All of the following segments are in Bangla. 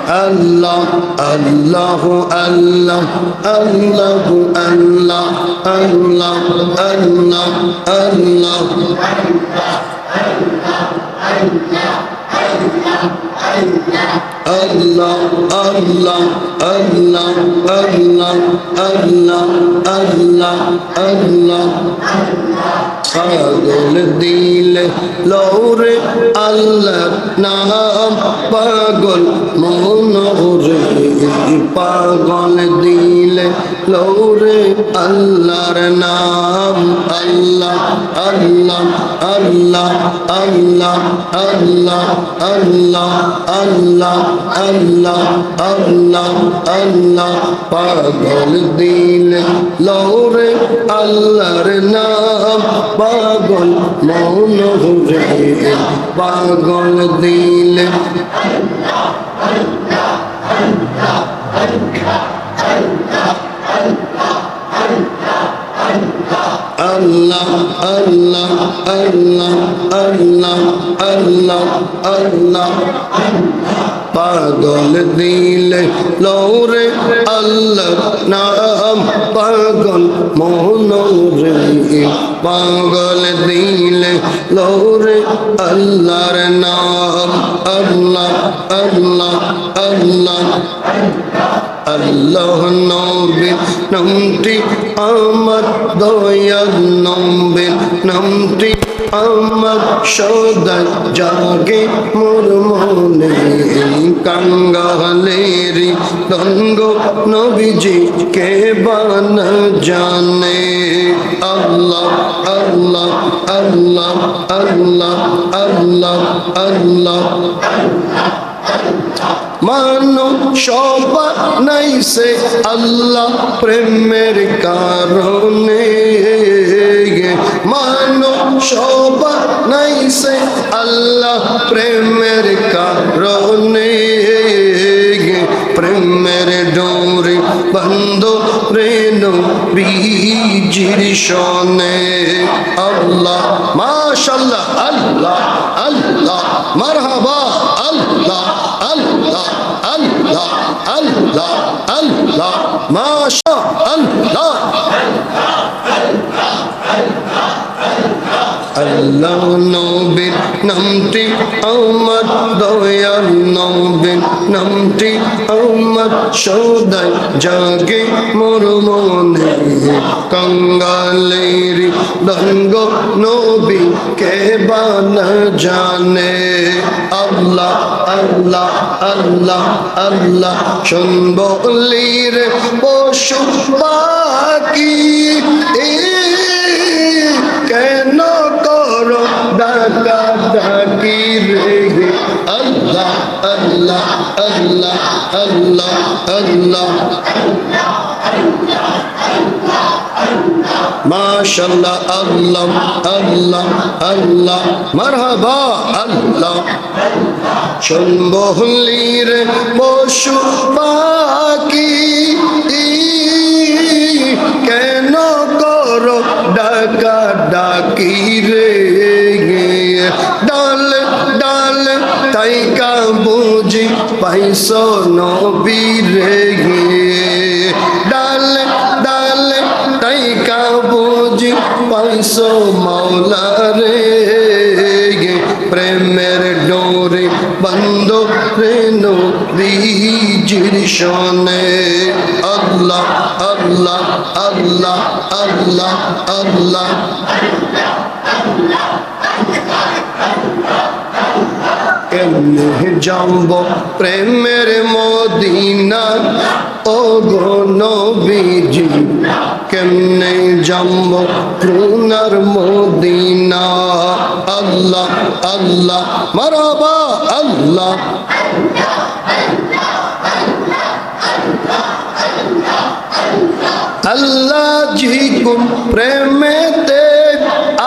Allah, Allah, Allah, Allah, Allah, Allah, Allah, Allah. Allah, Allah, Allah, Allah, Allah, Allah, Allah. পাগল দিলে লৌরে আল্লাহর নাম পাগল মনোরে পাগল দিলে লৌরে আল্লাহর নাম আল্লাহ আল্লাহ আল্লাহ আল্লাহ আল্লাহ আল্লাহ আল্লাহ আল্লাহ আল্লাহ আল্লাহ পাগল দিলে লৌরে আল্লাহর নাম পাগল মনোরে পাগল দিলে Allah, Allah, Allah, Allah, Allah, Allah. পাগল দিলে লৌরে আল্লাহর নাম পাগল মনোরে পাগল দিলে লৌরে আল্লাহর নাম আল্লাহ আল্লাহ আল্লাহ আল্লাহ নবী নামটি আমার দয়াল নবী নামটি আমার সদাই জাগে মোর মনে কাঙ্গালেরি দঙ্গ নবীজি কে বানা জানে আল্লাহ আল্লাহ আল্লাহ আল্লাহ আল্লাহ আল্লাহ মানো সবা নাইছে আল্লাহ প্রেমের কারণে মানো সবা নাইছে আল্লাহ প্রেমের কারণে প্রেমের ডোরে বন্ধ রেনো বীজির শোনে আল্লাহ মাশাআল্লাহ আল্লাহ আল্লাহ মারহাবা আল্লাহ আল্লাহ আল্লাহ আল্লাহ আল্লাহ মাশা আল্লাহ আল্লাহ নবীর নামটি আমার দয়াল নবীর নামটি আমার সদাই জাগে মোর মনে কাঙ্গালেরি দঙ্গ নবী কে বানা জানে আল্লাহ আল্লাহ আল্লাহ আল্লাহ শুনবলির পশু পাখি কেন করো ডাকা ডাকি রে আল্লাহ আল্লাহ আল্লাহ আল্লাহ আল্লাহ মাশাআল্লাহ আল্লাহ আল্লাহ আল্লাহ মারহাবা আল্লাহ শুনবলির পশু পাখি কেন করো ডাকা ডাকি রে ডাল ডাল তাইকা বুঝি পাইছো নবী রে ডাল ডাল তাইকা বুঝি পাইছো মাওলা রে প্রেমের ডোরে বন্ধ রেনো বীজির শোনে আল্লাহ আল্লাহ আল্লাহ আল্লাহ আল্লাহ কেমনে যাব প্রেমের মদিনা ও গো নবীজি কেমনে যাব প্রেমের মদিনা আল্লাহ আল্লাহ মারহাবা আল্লাহ আল্লাহ জি কুম প্রেমেতে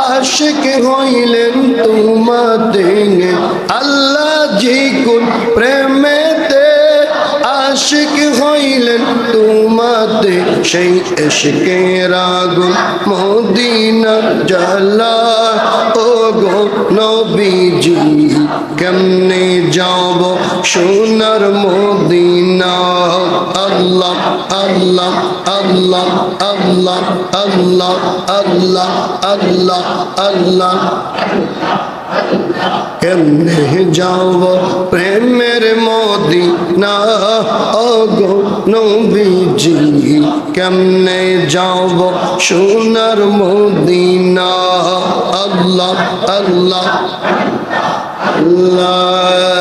আশিক হইলেন তোমাতে আল্লাহ জি কুম প্রেমেতে আশিক হইলেন তোমাতে সেই ইশকের আগুন মদিনা জ্বালা ও গো নবীজি কেমনে যাব সোনার মদিনা আল্লাহ আল্লাহ আল্লাহ আল্লাহ আল্লাহ আল্লাহ আল্লাহ আল্লাহ কেমনে যাব প্রেমের মদিনা ও গো নবীজি কেমনে যাব সোনার মদিনা আল্লাহ আল্লাহ আল্লাহ